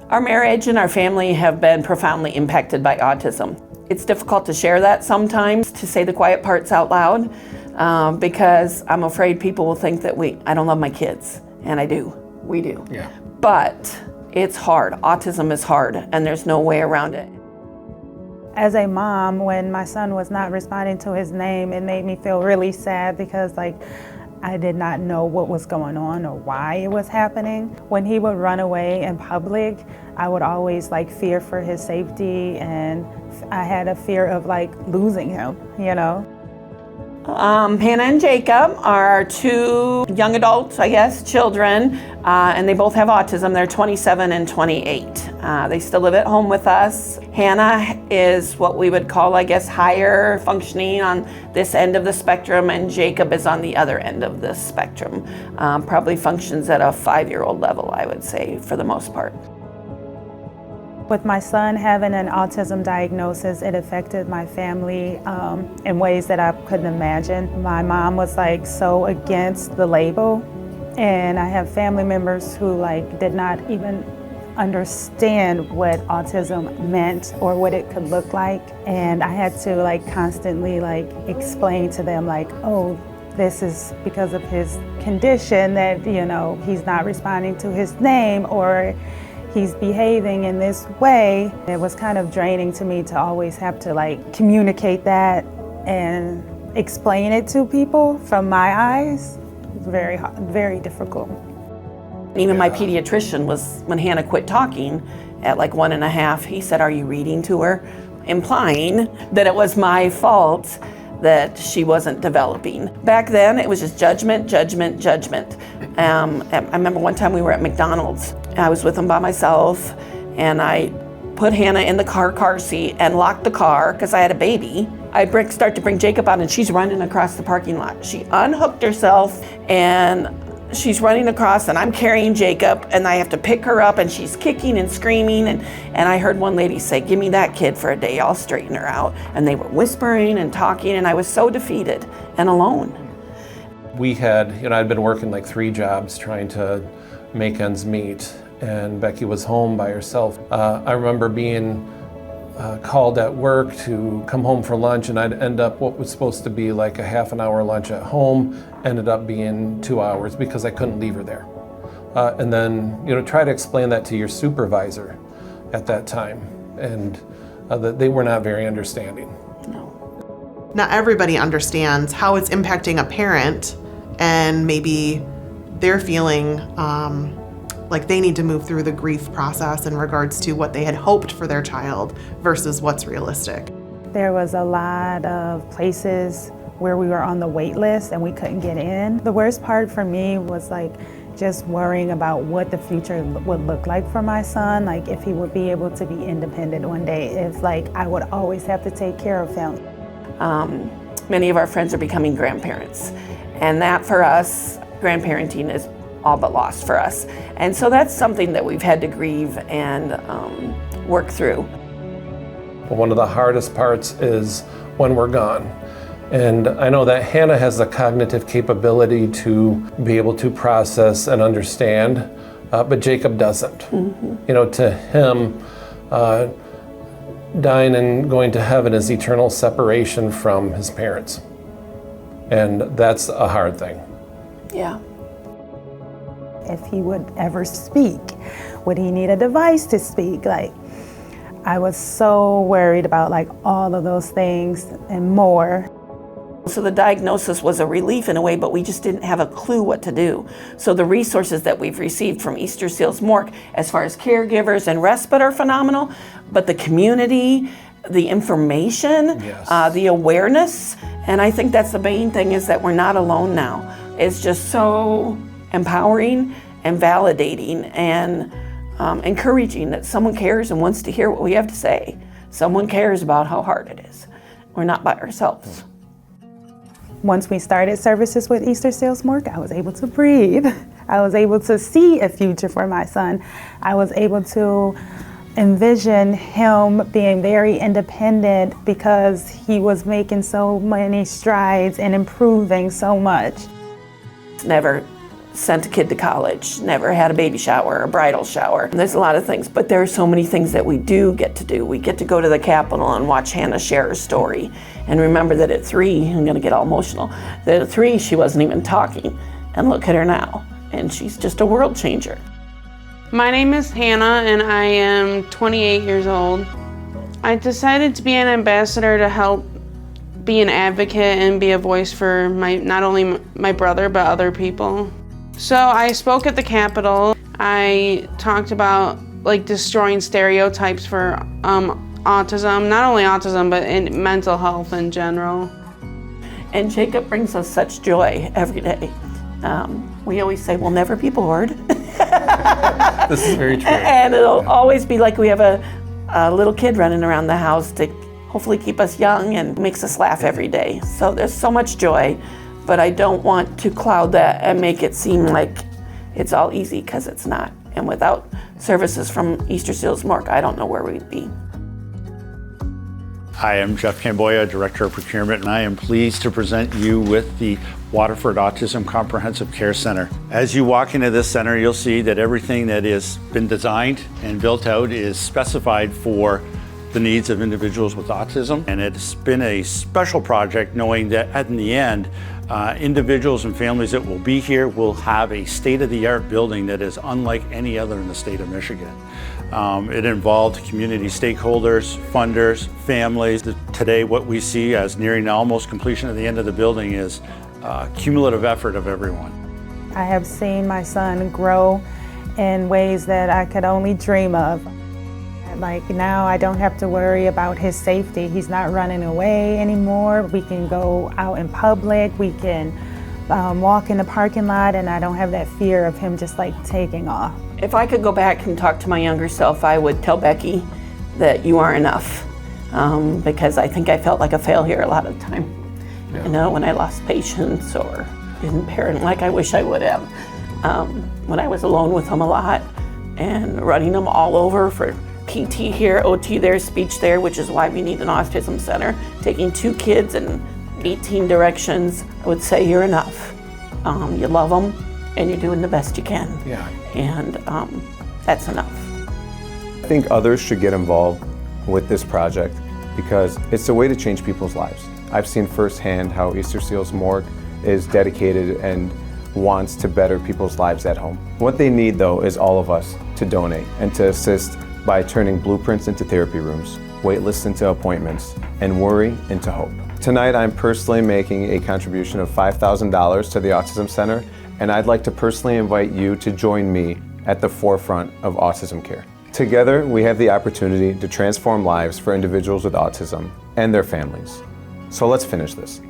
Our marriage and our family have been profoundly impacted by autism. It's difficult to share that sometimes, to say the quiet parts out loud, because I'm afraid people will think that I don't love my kids, and I do. We do. Yeah. But it's hard. Autism is hard, and there's no way around it. As a mom, when my son was not responding to his name, it made me feel really sad because I did not know what was going on or why it was happening. When he would run away in public, I would always fear for his safety, and I had a fear of losing him, you know. Hannah and Jacob are two young adults, children, and they both have autism. They're 27 and 28. They still live at home with us. Hannah is what we would call, higher functioning on this end of the spectrum, and Jacob is on the other end of the spectrum. Probably functions at a 5-year-old level, I would say, for the most part. With my son having an autism diagnosis, it affected my family in ways that I couldn't imagine. My mom was so against the label, and I have family members who did not even understand what autism meant or what it could look like. And I had to constantly explain to them oh, this is because of his condition that, he's not responding to his name, or he's behaving in this way. It was kind of draining to me to always have to communicate that and explain it to people from my eyes. It's very hard, very difficult. Even my pediatrician was, when Hannah quit talking at 1.5, he said, "Are you reading to her?" Implying that it was my fault that she wasn't developing. Back then, it was just judgment, judgment, judgment. I remember one time we were at McDonald's. I was with him by myself, and I put Hannah in the car seat and locked the car because I had a baby. I start to bring Jacob out, and she's running across the parking lot. She unhooked herself, and she's running across, and I'm carrying Jacob, and I have to pick her up, and she's kicking and screaming, and I heard one lady say, "Give me that kid for a day, I'll straighten her out." And they were whispering and talking, and I was so defeated and alone. We had, I'd been working 3 jobs trying to make ends meet, and Becky was home by herself. I remember being called at work to come home for lunch, and I'd end up what was supposed to be a half an hour lunch at home ended up being 2 hours because I couldn't leave her there. And then, try to explain that to your supervisor at that time, and that they were not very understanding. No. Not everybody understands how it's impacting a parent, and maybe they're feeling like they need to move through the grief process in regards to what they had hoped for their child versus what's realistic. There was a lot of places where we were on the wait list and we couldn't get in. The worst part for me was just worrying about what the future would look like for my son, if he would be able to be independent one day, if I would always have to take care of him. Many of our friends are becoming grandparents, and that for us, grandparenting is all but lost for us. And so that's something that we've had to grieve and work through. One of the hardest parts is when we're gone. And I know that Hannah has the cognitive capability to be able to process and understand, but Jacob doesn't. Mm-hmm. To him, dying and going to heaven is eternal separation from his parents. And that's a hard thing. Yeah. If he would ever speak, would he need a device to speak? I was so worried about all of those things and more. So the diagnosis was a relief in a way, but we just didn't have a clue what to do. So the resources that we've received from Easterseals MORC as far as caregivers and respite are phenomenal, but the community, the information, yes. The awareness, and I think that's the main thing, is that we're not alone now. It's just so empowering and validating and encouraging that someone cares and wants to hear what we have to say. Someone cares about how hard it is. We're not by ourselves. Once we started services with Easterseals MORC, I was able to breathe. I was able to see a future for my son. I was able to envision him being very independent because he was making so many strides and improving so much. Never sent a kid to college, never had a baby shower, a bridal shower. There's a lot of things, but there are so many things that we do get to do. We get to go to the Capitol and watch Hannah share her story. And remember that at 3, I'm gonna get all emotional, that at 3 she wasn't even talking. And look at her now, and she's just a world changer. My name is Hannah and I am 28 years old. I decided to be an ambassador to help be an advocate and be a voice for not only my brother but other people. So I spoke at the Capitol. I talked about like destroying stereotypes for autism, not only autism but in mental health in general. And Jacob brings us such joy every day. We always say we'll never be bored. This is very true. And it'll always be like we have a little kid running around the house to hopefully keep us young and makes us laugh every day. So there's so much joy, but I don't want to cloud that and make it seem like it's all easy, because it's not. And without services from Easterseals MORC, I don't know where we'd be. Hi, I'm Jeff Camboya, Director of Procurement, and I am pleased to present you with the Waterford Autism Comprehensive Care Center. As you walk into this center, you'll see that everything that has been designed and built out is specified for the needs of individuals with autism. And it's been a special project knowing that in the end, individuals and families that will be here will have a state-of-the-art building that is unlike any other in the state of Michigan. It involved community stakeholders, funders, families. Today, what we see as nearing almost completion of the end of the building is cumulative effort of everyone. I have seen my son grow in ways that I could only dream of. Like now I don't have to worry about his safety. He's not running away anymore. We can go out in public. We can walk in the parking lot, and I don't have that fear of him just like taking off. If I could go back and talk to my younger self, I would tell Becky that you are enough, because I think I felt like a failure a lot of the time. Yeah. You know, when I lost patience or didn't parent like I wish I would have. When I was alone with him a lot and running him all over for PT here, OT there, speech there, which is why we need an autism center, taking 2 kids in 18 directions, I would say you're enough. You love them and you're doing the best you can. Yeah. And that's enough. I think others should get involved with this project because it's a way to change people's lives. I've seen firsthand how Easterseals MORC is dedicated and wants to better people's lives at home. What they need though is all of us to donate and to assist by turning blueprints into therapy rooms, wait lists into appointments, and worry into hope. Tonight I'm personally making a contribution of $5,000 to the Autism Center, and I'd like to personally invite you to join me at the forefront of autism care. Together, we have the opportunity to transform lives for individuals with autism and their families. So let's finish this.